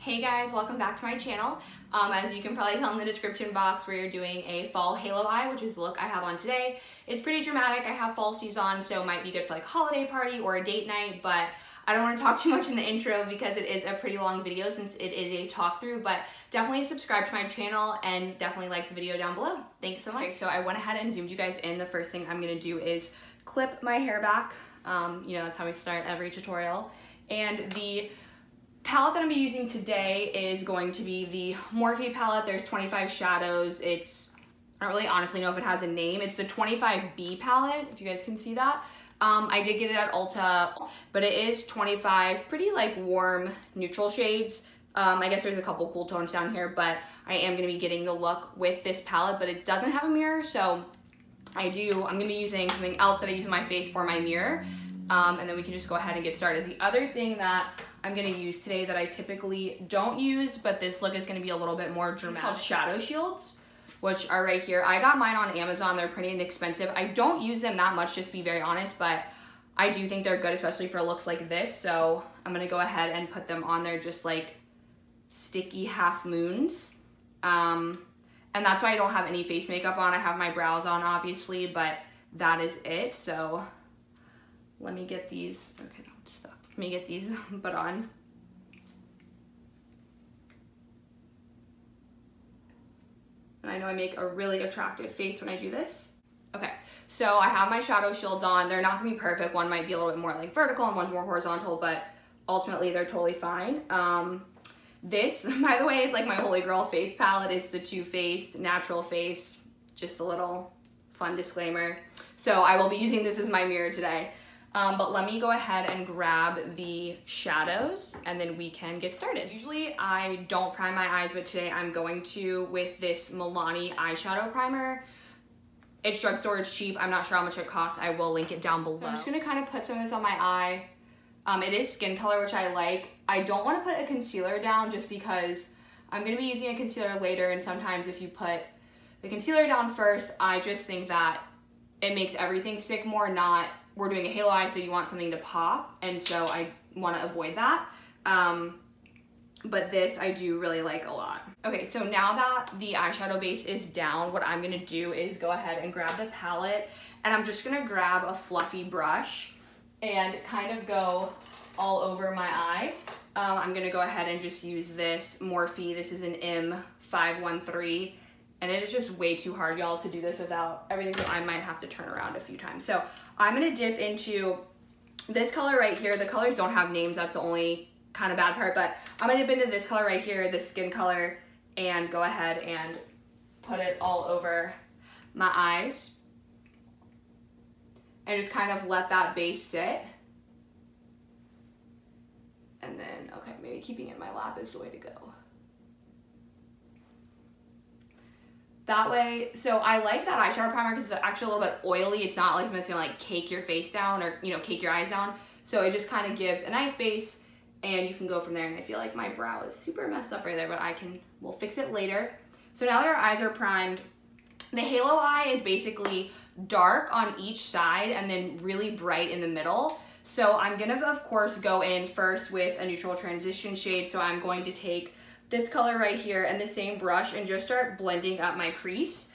Hey guys, welcome back to my channel. As you can probably tell in the description box, we're doing a fall halo eye, which is the look I have on today. It's pretty dramatic. I have falsies on, so it might be good for like a holiday party or a date night, but I don't want to talk too much in the intro because it is a pretty long video since it is a talk through, but definitely subscribe to my channel and definitely like the video down below. Thanks so much. Okay, so I went ahead and zoomed you guys in. The first thing I'm gonna do is clip my hair back. You know, that's how we start every tutorial. And the palette that I'm gonna be using today is going to be the Morphe palette. There's 25 shadows. I don't really honestly know if it has a name. It's the 25B palette, if you guys can see that. I did get it at Ulta, but it is 25 pretty like warm neutral shades. I guess there's a couple cool tones down here, but I am gonna be getting the look with this palette, but it doesn't have a mirror, so I'm gonna be using something else that I use in my face for my mirror. And then we can just go ahead and get started. The other thing that I'm gonna use today that I typically don't use, but this look is gonna be a little bit more dramatic, it's called shadow shields, which are right here. I got mine on Amazon. They're pretty inexpensive. I don't use them that much, just to be very honest, but I do think they're good, especially for looks like this. So I'm gonna go ahead and put them on there just like sticky half moons. And that's why I don't have any face makeup on. I have my brows on, obviously, but that is it. So let me get these, okay, no, stop. Let me get these put on. And I know I make a really attractive face when I do this. Okay, so I have my shadow shields on. They're not gonna be perfect. One might be a little bit more like vertical and one's more horizontal, but ultimately they're totally fine. This, by the way, is like my holy grail face palette. It's the Too Faced Natural Face. Just a little fun disclaimer. So I will be using this as my mirror today. But let me go ahead and grab the shadows and then we can get started. Usually I don't prime my eyes, but today I'm going to with this Milani eyeshadow primer. It's drugstore, it's cheap. I'm not sure how much it costs. I will link it down below. So I'm just gonna kind of put some of this on my eye. It is skin color, which I like. I don't wanna put a concealer down just because I'm gonna be using a concealer later, and sometimes if you put the concealer down first, I just think that it makes everything stick more, not we're doing a halo eye, so you want something to pop, and so I want to avoid that. But this I do really like a lot. Okay, so now that the eyeshadow base is down, what I'm gonna do is go ahead and grab the palette, and I'm just gonna grab a fluffy brush and kind of go all over my eye. I'm gonna go ahead and just use this Morphe. This is an M513. And it is just way too hard, y'all, to do this without everything, so I might have to turn around a few times. So I'm gonna dip into this color right here. The colors don't have names, that's the only kind of bad part, but I'm gonna dip into this color right here, this skin color, and go ahead and put it all over my eyes. And just kind of let that base sit. And then, okay, maybe keeping it in my lap is the way to go. That way, so I like that eyeshadow primer because it's actually a little bit oily. It's not like something that's gonna like cake your face down or, you know, cake your eyes down. So it just kind of gives a nice base and you can go from there. And I feel like my brow is super messed up right there, but we'll fix it later. So now that our eyes are primed, the halo eye is basically dark on each side and then really bright in the middle. So I'm gonna, of course, go in first with a neutral transition shade. So I'm going to take this color right here and the same brush and just start blending up my crease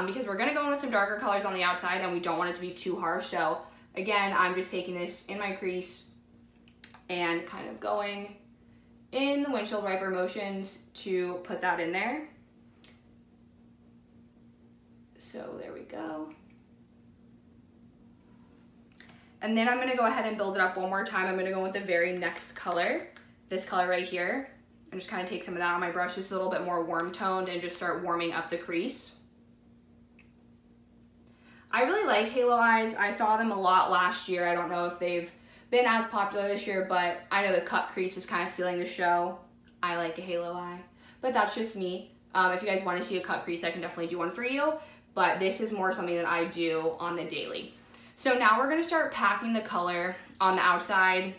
because we're gonna go in with some darker colors on the outside and we don't want it to be too harsh. So again, I'm just taking this in my crease and kind of going in the windshield wiper motions to put that in there. So there we go. And then I'm gonna go ahead and build it up one more time. I'm gonna go with the very next color, this color right here. And just kind of take some of that on my brush, just a little bit more warm toned, and just start warming up the crease. I really like halo eyes. I saw them a lot last year. I don't know if they've been as popular this year, but I know the cut crease is kind of stealing the show. I like a halo eye, but that's just me. If you guys want to see a cut crease, I can definitely do one for you, but this is more something that I do on the daily. So now we're gonna start packing the color on the outside.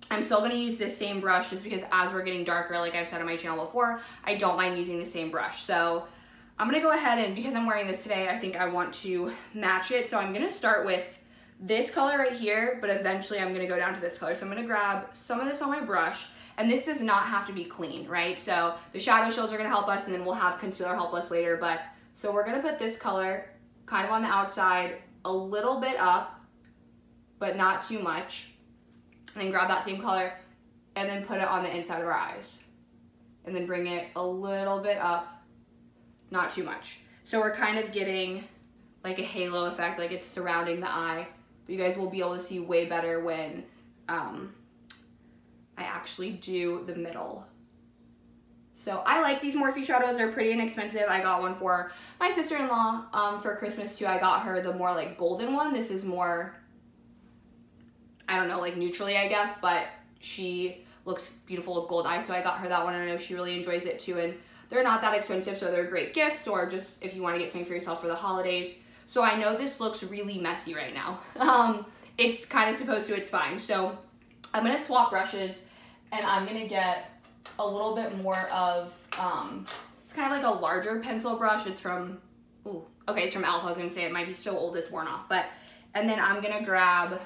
I'm still gonna use this same brush just because as we're getting darker, like I've said on my channel before, I don't mind using the same brush. So I'm gonna go ahead and, because I'm wearing this today, I think I want to match it. So I'm gonna start with this color right here, but eventually I'm gonna go down to this color. So I'm gonna grab some of this on my brush And this does not have to be clean, right? So the shadow shields are gonna help us, and then we'll have concealer help us later. But so we're gonna put this color kind of on the outside, a little bit up, but not too much. And then grab that same color and then put it on the inside of our eyes. And then bring it a little bit up, not too much. So we're kind of getting like a halo effect, like it's surrounding the eye. But you guys will be able to see way better when I actually do the middle. So I like these Morphe shadows. They're pretty inexpensive. I got one for my sister-in-law for Christmas too. I got her the more like golden one. This is more, I don't know, like neutrally, I guess, but she looks beautiful with gold eyes, so I got her that one, and I know she really enjoys it too. And they're not that expensive, so they're great gifts, or just if you want to get something for yourself for the holidays. So I know this looks really messy right now. It's kind of supposed to, it's fine. So I'm gonna swap brushes, and I'm gonna get a little bit more of, it's kind of like a larger pencil brush. It's from, ooh, okay, it's from Elf. I was gonna say it might be so old it's worn off, but, and then I'm gonna grab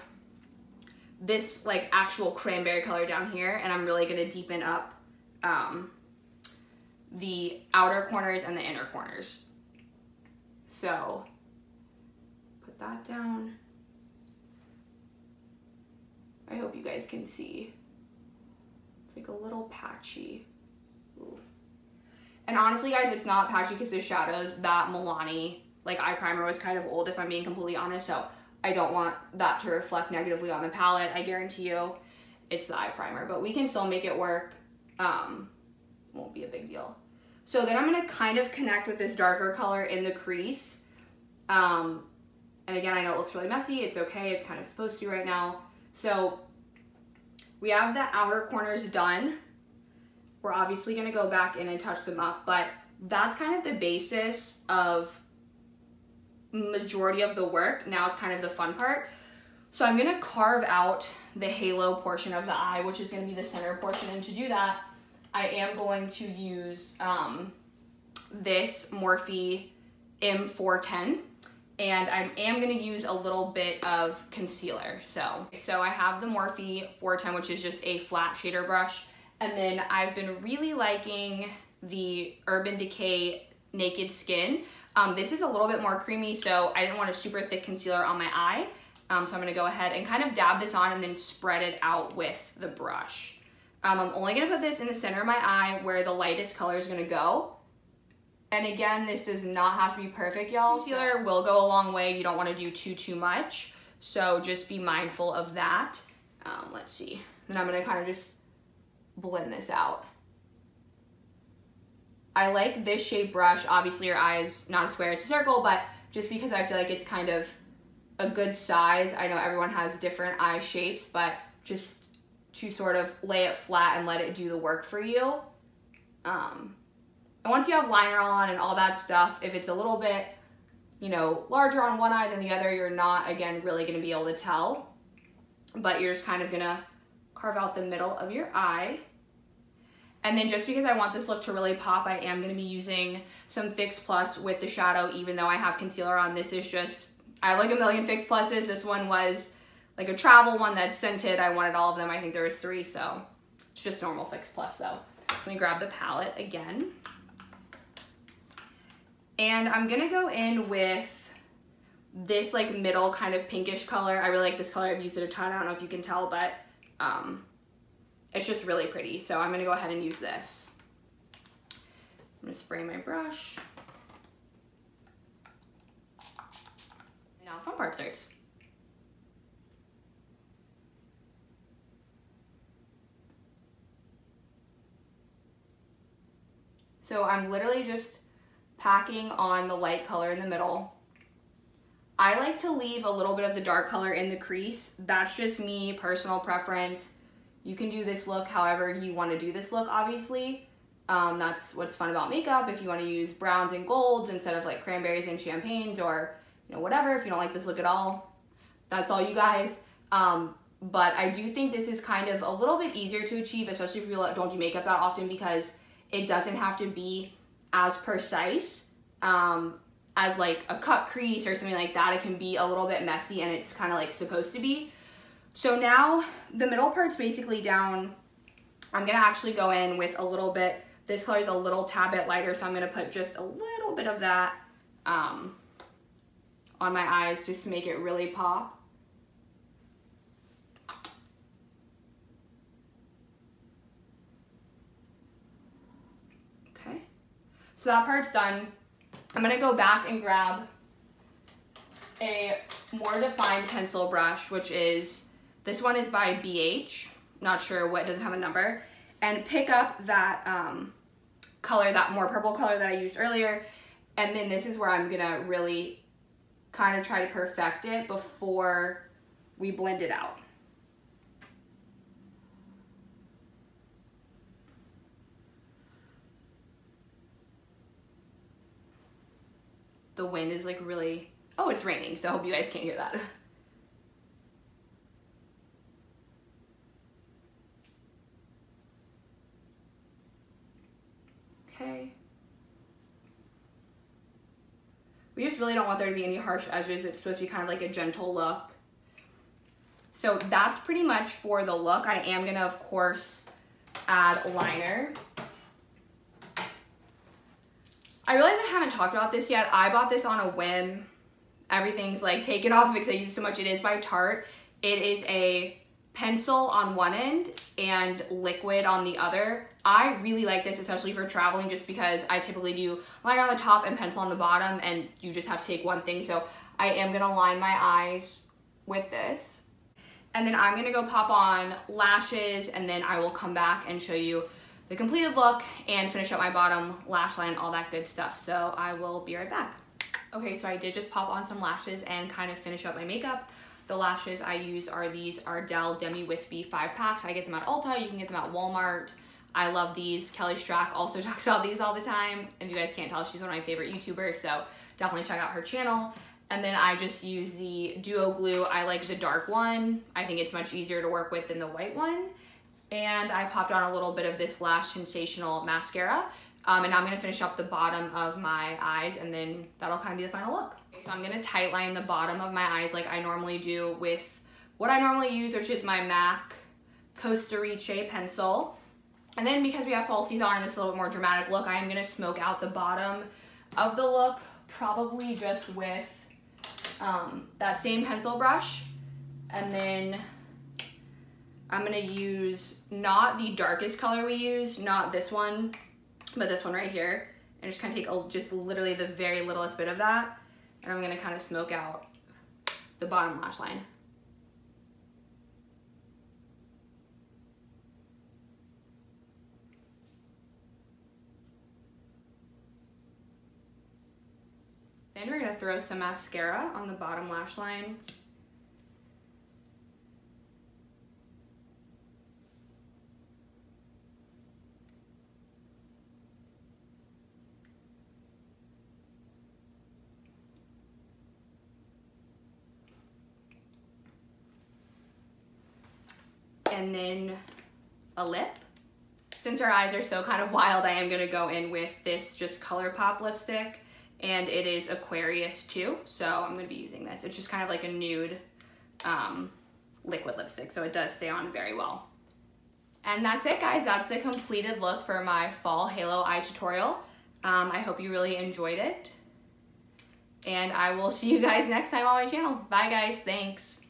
this like actual cranberry color down here, and I'm really gonna deepen up the outer corners and the inner corners. So put that down. I hope you guys can see. It's like a little patchy. Ooh. And honestly guys, it's not patchy because the shadows, that Milani like eye primer was kind of old, if I'm being completely honest, so I don't want that to reflect negatively on the palette. I guarantee you it's the eye primer, but we can still make it work. Won't be a big deal. So then I'm gonna kind of connect with this darker color in the crease. And again, I know it looks really messy. It's okay, it's kind of supposed to right now. So we have the outer corners done. We're obviously gonna go back in and touch them up, but that's kind of the basis of majority of the work. Now it's kind of the fun part. So I'm gonna carve out the halo portion of the eye, which is gonna be the center portion. And to do that, I am going to use this Morphe M410, and I am gonna use a little bit of concealer. So I have the Morphe 410, which is just a flat shader brush. And then I've been really liking the Urban Decay Naked Skin. This is a little bit more creamy, so I didn't want a super thick concealer on my eye. So I'm gonna go ahead and kind of dab this on and then spread it out with the brush. I'm only gonna put this in the center of my eye where the lightest color is gonna go. And again, this does not have to be perfect, y'all. Concealer will go a long way. You don't wanna do too much. So just be mindful of that. Let's see. Then I'm gonna kind of just blend this out. I like this shape brush. Obviously your eye is not a square, it's a circle, but just because I feel like it's kind of a good size. I know everyone has different eye shapes, but just to sort of lay it flat and let it do the work for you. And once you have liner on and all that stuff, if it's a little bit, you know, larger on one eye than the other, you're not, again, really gonna be able to tell. But you're just kind of gonna carve out the middle of your eye. And then just because I want this look to really pop, I am gonna be using some Fix Plus with the shadow, even though I have concealer on. This is just, I have like a million Fix Pluses. This one was like a travel one that's scented. I wanted all of them. I think there was 3, so it's just normal Fix Plus though. Let me grab the palette again. And I'm gonna go in with this like middle kind of pinkish color. I really like this color. I've used it a ton. I don't know if you can tell, but it's just really pretty. So I'm gonna go ahead and use this. I'm gonna spray my brush. Now the fun part starts. So I'm literally just packing on the light color in the middle. I like to leave a little bit of the dark color in the crease. That's just me, personal preference. You can do this look however you want to do this look, obviously. That's what's fun about makeup. If you want to use browns and golds instead of like cranberries and champagnes, or you know, whatever, if you don't like this look at all, that's all you guys. But I do think this is kind of a little bit easier to achieve, especially if you don't do makeup that often, because it doesn't have to be as precise as like a cut crease or something like that. It can be a little bit messy, and it's kind of like supposed to be. So now the middle part's basically down I'm gonna actually go in with a little bit, this color is a little tad bit lighter, so I'm gonna put just a little bit of that on my eyes just to make it really pop. Okay, so that part's done. I'm gonna go back and grab a more defined pencil brush, which is, this one is by BH, not sure what, doesn't have a number, and pick up that color, that more purple color that I used earlier, and then this is where I'm gonna really kind of try to perfect it before we blend it out. The wind is like really, oh, it's raining, so I hope you guys can't hear that. Okay. We just really don't want there to be any harsh edges. It's supposed to be kind of like a gentle look. So that's pretty much for the look. I am gonna, of course, add liner. I realize I haven't talked about this yet. I bought this on a whim. Everything's like taken off of it because I use it so much. It is by Tarte. It is a pencil on one end and liquid on the other. I really like this, especially for traveling, just because I typically do liner on the top and pencil on the bottom, and you just have to take one thing. So I am gonna line my eyes with this. And then I'm gonna go pop on lashes, and then I will come back and show you the completed look and finish up my bottom lash line, all that good stuff. So I will be right back. Okay, so I did just pop on some lashes and kind of finish up my makeup. The lashes I use are these Ardel Demi Wispy 5-packs. I get them at Ulta, you can get them at Walmart. I love these. Kelly Strack also talks about these all the time. If you guys can't tell, she's one of my favorite YouTubers, so definitely check out her channel. And then I just use the Duo Glue. I like the dark one. I think it's much easier to work with than the white one. And I popped on a little bit of this Lash Sensational mascara. And now I'm gonna finish up the bottom of my eyes, and then that'll kind of be the final look. Okay, so I'm gonna tight line the bottom of my eyes like I normally do with what I normally use, which is my MAC Costa Riche pencil. And then because we have falsies on and this a little bit more dramatic look, I am gonna smoke out the bottom of the look, probably just with that same pencil brush. And then I'm gonna use not the darkest color we use, not this one, but this one right here, and just kind of take just literally the very littlest bit of that, and I'm gonna kind of smoke out the bottom lash line. Then we're gonna throw some mascara on the bottom lash line. And then a lip. Since our eyes are so kind of wild, I am gonna go in with this just ColourPop lipstick, and it is Aquarius 2, so I'm gonna be using this. It's just kind of like a nude liquid lipstick, so it does stay on very well. And that's it, guys. That's the completed look for my fall halo eye tutorial. I hope you really enjoyed it, and I will see you guys next time on my channel. Bye, guys. Thanks.